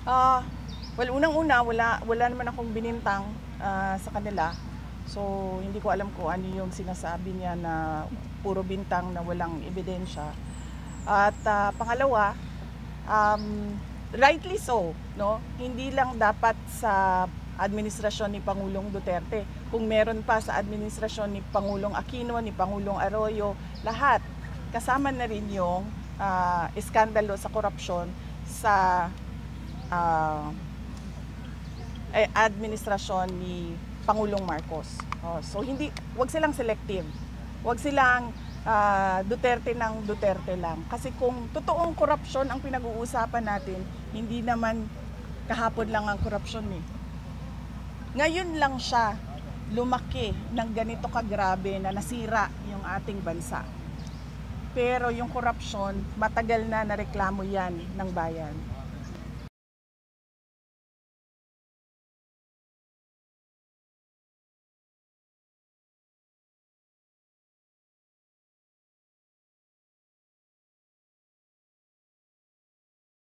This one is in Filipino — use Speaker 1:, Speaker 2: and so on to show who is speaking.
Speaker 1: Ah, well, unang-una wala naman akong binintang, sa kanila. So, hindi ko alam kung ano yung sinasabi niya na puro bintang na walang ebidensya. At, pangalawa, rightly so, 'no? Hindi lang dapat sa administrasyon ni Pangulong Duterte. Kung meron pa sa administrasyon ni Pangulong Aquino, ni Pangulong Arroyo, lahat. Kasama na rin yung iskandalo sa korupsyon sa ah, administrasyon ni Pangulong Marcos. So wag silang selective. Wag silang Duterte ng Duterte lang. Kasi kung totoong korupsyon ang pinag-uusapan natin, hindi naman kahapon lang ang korupsyon eh. Ngayon lang siya lumaki ng ganito kagrabe na nasira yung ating bansa. Pero yung korupsyon, matagal na nareklamo yan ng bayan.